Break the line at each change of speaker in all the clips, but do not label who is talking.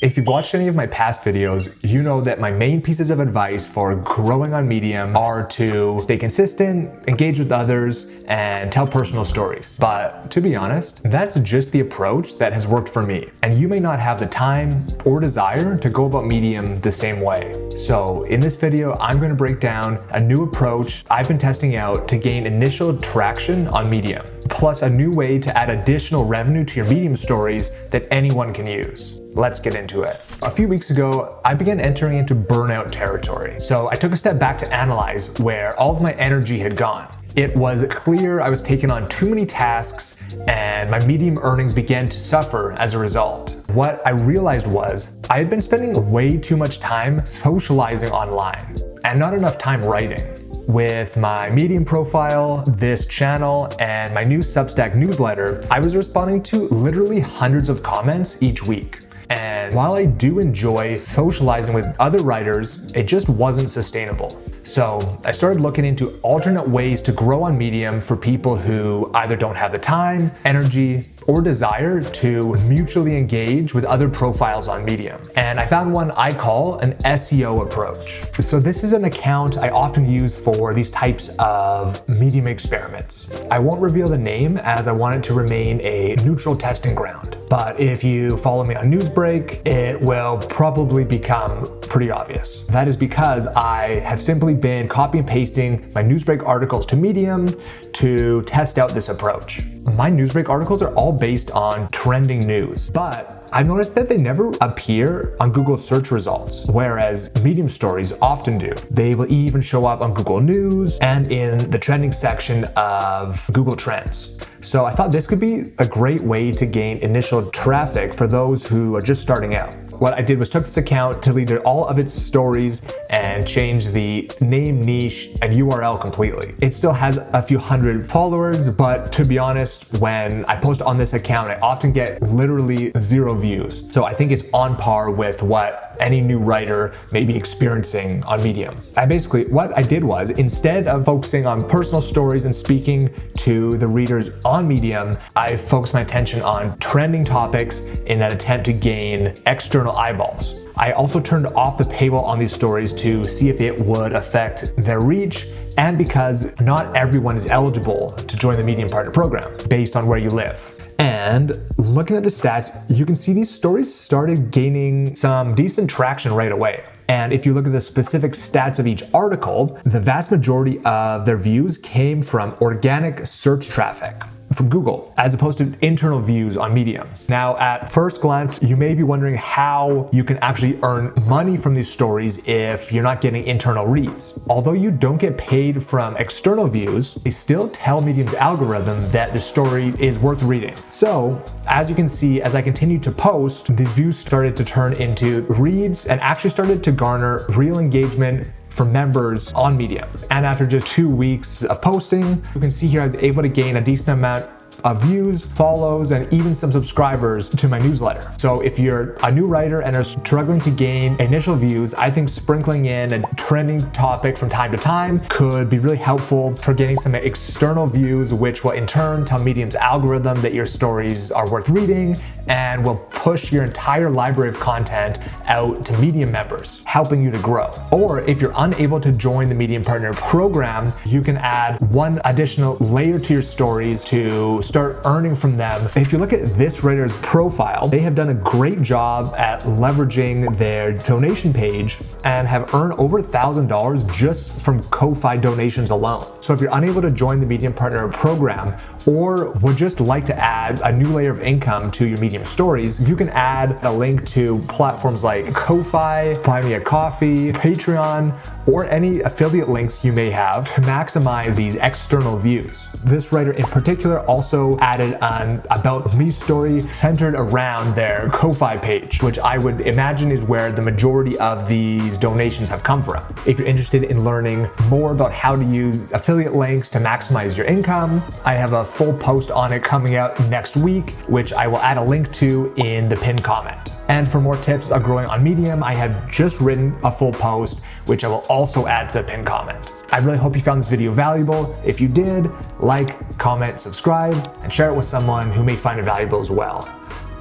If you've watched any of my past videos, you know that my main pieces of advice for growing on Medium are to stay consistent, engage with others, and tell personal stories. But to be honest, that's just the approach that has worked for me. And you may not have the time or desire to go about Medium the same way. So in this video, I'm going to break down a new approach I've been testing out to gain initial traction on Medium, plus a new way to add additional revenue to your Medium stories that anyone can use. Let's get into it. A few weeks ago, I began entering into burnout territory. So I took a step back to analyze where all of my energy had gone. It was clear I was taking on too many tasks and my Medium earnings began to suffer as a result. What I realized was I had been spending way too much time socializing online and not enough time writing. With my Medium profile, this channel, and my new Substack newsletter, I was responding to literally hundreds of comments each week. And while I do enjoy socializing with other writers, it just wasn't sustainable. So I started looking into alternate ways to grow on Medium for people who either don't have the time, energy, or desire to mutually engage with other profiles on Medium. And I found one I call an SEO approach. So this is an account I often use for these types of Medium experiments. I won't reveal the name as I want it to remain a neutral testing ground. But if you follow me on Newsbreak, it will probably become pretty obvious. That is because I have simply been copy and pasting my Newsbreak articles to Medium to test out this approach. My Newsbreak articles are all based on trending news, but I've noticed that they never appear on Google search results, whereas Medium stories often do. They will even show up on Google News and in the trending section of Google Trends. So I thought this could be a great way to gain initial traffic for those who are just starting out. What I did was took this account, deleted all of its stories, and changed the name, niche, and URL completely. It still has a few hundred followers, but to be honest, when I post on this account, I often get literally 0 views. So I think it's on par with what any new writer may be experiencing on Medium. What I did was, instead of focusing on personal stories and speaking to the readers on Medium, I focused my attention on trending topics in an attempt to gain external eyeballs. I also turned off the paywall on these stories to see if it would affect their reach, and because not everyone is eligible to join the Medium Partner Program based on where you live. And looking at the stats, you can see these stories started gaining some decent traction right away. And if you look at the specific stats of each article, the vast majority of their views came from organic search traffic from Google, as opposed to internal views on Medium. Now, at first glance, you may be wondering how you can actually earn money from these stories if you're not getting internal reads. Although you don't get paid from external views, they still tell Medium's algorithm that the story is worth reading. So, as you can see, as I continued to post, these views started to turn into reads and actually started to garner real engagement for members on Medium. And after just 2 weeks of posting, you can see here I was able to gain a decent amount of views, follows, and even some subscribers to my newsletter. So if you're a new writer and are struggling to gain initial views, I think sprinkling in a trending topic from time to time could be really helpful for getting some external views, which will in turn tell Medium's algorithm that your stories are worth reading and will push your entire library of content out to Medium members, helping you to grow. Or if you're unable to join the Medium Partner Program, you can add one additional layer to your stories to start earning from them. If you look at this writer's profile, they have done a great job at leveraging their donation page and have earned over $1,000 just from Ko-Fi donations alone. So if you're unable to join the Medium Partner Program, or would just like to add a new layer of income to your Medium stories, you can add a link to platforms like Ko-Fi, Buy Me a Coffee, Patreon, or any affiliate links you may have to maximize these external views. This writer in particular also added an About Me story centered around their Ko-Fi page, which I would imagine is where the majority of these donations have come from. If you're interested in learning more about how to use affiliate links to maximize your income, I have a full post on it coming out next week, which I will add a link to in the pinned comment. And for more tips on growing on Medium, I have just written a full post, which I will also add to the pinned comment. I really hope you found this video valuable. If you did, like, comment, subscribe, and share it with someone who may find it valuable as well.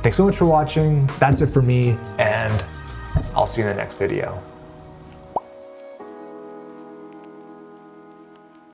Thanks so much for watching. That's it for me, and I'll see you in the next video.